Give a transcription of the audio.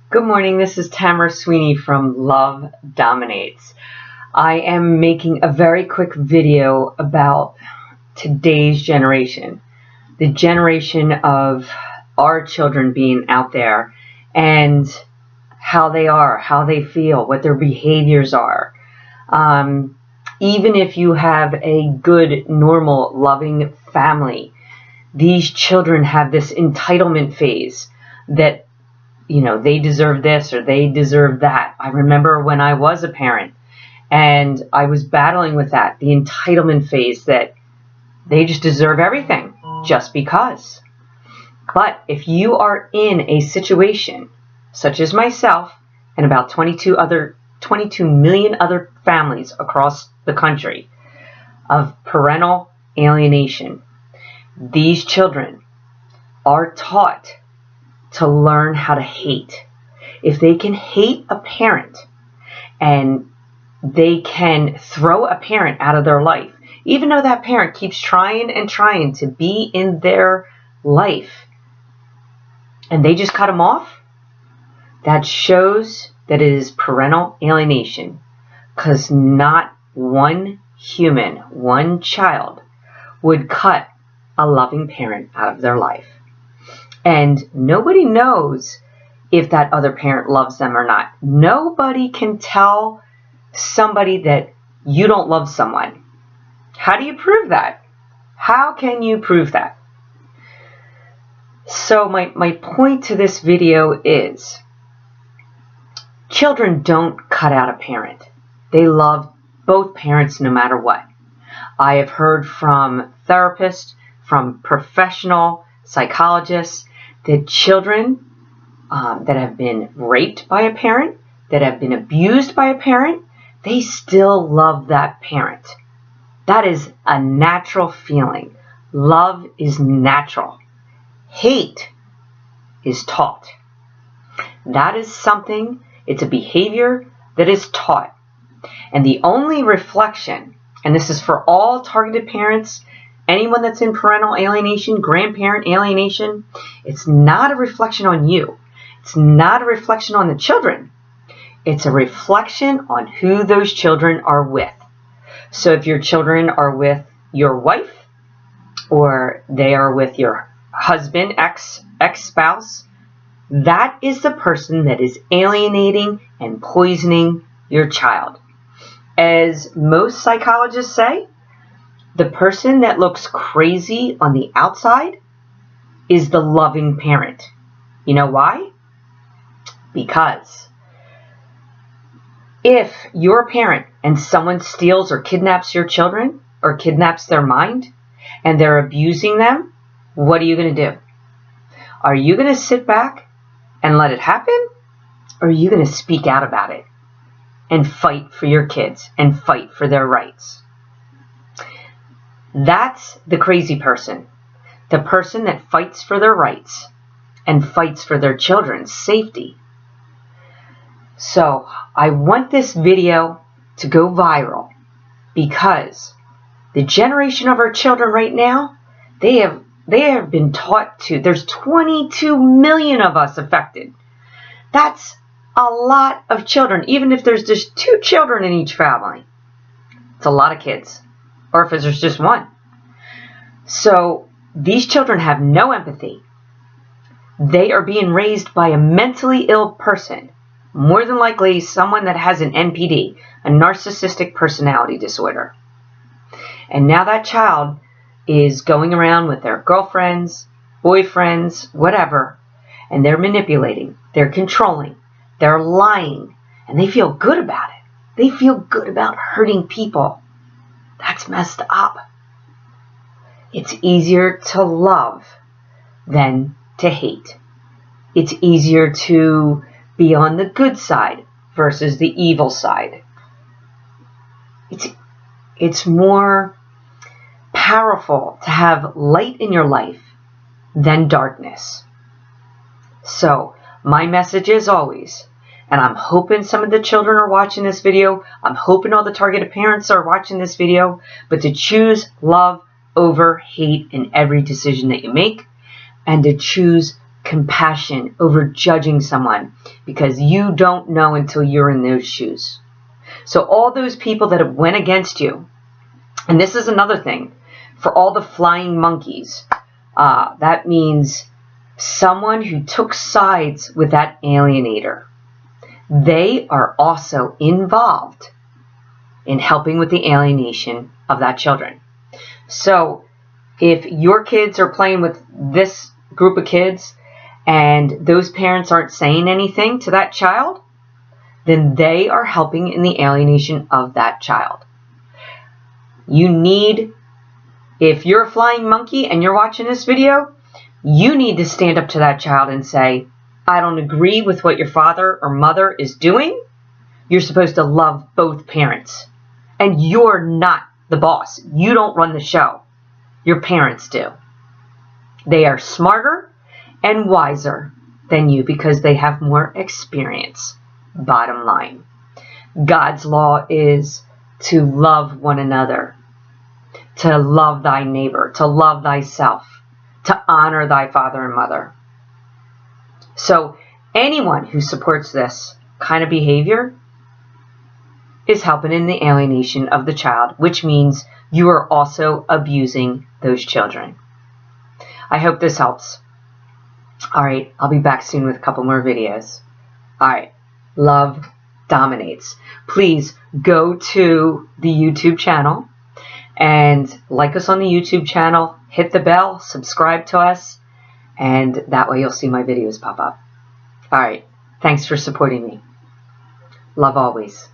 Good morning, this is Tamara Sweeney from Love Dominates. I am making a very quick video about today's generation, the generation of our children being out there and how they are, how they feel, what their behaviors are. Even if you have a good, normal, loving family, these children have this entitlement phase that they deserve this or they deserve that. I remember when I was a parent and I was battling with that, the entitlement phase that they just deserve everything just because. But if you are in a situation such as myself and about 22 million other families across the country of parental alienation, these children are taught to learn how to hate. If they can hate a parent and they can throw a parent out of their life, even though that parent keeps trying and trying to be in their life, and they just cut them off, that shows that it is parental alienation, because not one human, one child would cut a loving parent out of their life. And nobody knows if that other parent loves them or not. Nobody can tell somebody that you don't love someone. How do you prove that? How can you prove that? So my point to this video is, children don't cut out a parent. They love both parents no matter what. I have heard from therapists, from professional psychologists, that children that have been raped by a parent, that have been abused by a parent, they still love that parent. That is a natural feeling. Love is natural. Hate is taught. That is something, it's a behavior that is taught. And the only reflection, and this is for all targeted parents, anyone that's in parental alienation, grandparent alienation, it's not a reflection on you. It's not a reflection on the children. It's a reflection on who those children are with. So if your children are with your wife, or they are with your husband, ex-spouse, that is the person that is alienating and poisoning your child. As most psychologists say, the person that looks crazy on the outside is the loving parent. You know why? Because if you're a parent and someone steals or kidnaps your children or kidnaps their mind and they're abusing them, what are you going to do? Are you going to sit back and let it happen? Or are you going to speak out about it and fight for your kids and fight for their rights? That's the crazy person, the person that fights for their rights and fights for their children's safety. So I want this video to go viral because the generation of our children right now, they have been taught to, there's 22 million of us affected. That's a lot of children, even if there's just 2 children in each family. It's a lot of kids. Or if there's just one. So these children have no empathy. They are being raised by a mentally ill person, more than likely someone that has an NPD, a narcissistic personality disorder. And now that child is going around with their girlfriends, boyfriends, whatever, and they're manipulating, they're controlling, they're lying, and they feel good about it. They feel good about hurting people. That's messed up. It's easier to love than to hate. It's easier to be on the good side versus the evil side. It's more powerful to have light in your life than darkness. So my message is always, and I'm hoping some of the children are watching this video. I'm hoping all the targeted parents are watching this video. But to choose love over hate in every decision that you make, and to choose compassion over judging someone, because you don't know until you're in those shoes. So all those people that have went against you, and this is another thing, for all the flying monkeys, that means someone who took sides with that alienator. They are also involved in helping with the alienation of that children. So if your kids are playing with this group of kids and those parents aren't saying anything to that child, then they are helping in the alienation of that child. You need, if you're a flying monkey and you're watching this video, you need to stand up to that child and say, I don't agree with what your father or mother is doing. You're supposed to love both parents. And you're not the boss. You don't run the show. Your parents do. They are smarter and wiser than you because they have more experience. Bottom line. God's law is to love one another, to love thy neighbor, to love thyself, to honor thy father and mother. So anyone who supports this kind of behavior is helping in the alienation of the child, which means you are also abusing those children. I hope this helps. All right, I'll be back soon with a couple more videos. All right, love dominates. Please go to the YouTube channel and like us on the YouTube channel, hit the bell, subscribe to us, and that way you'll see my videos pop up. All right, thanks for supporting me. Love always.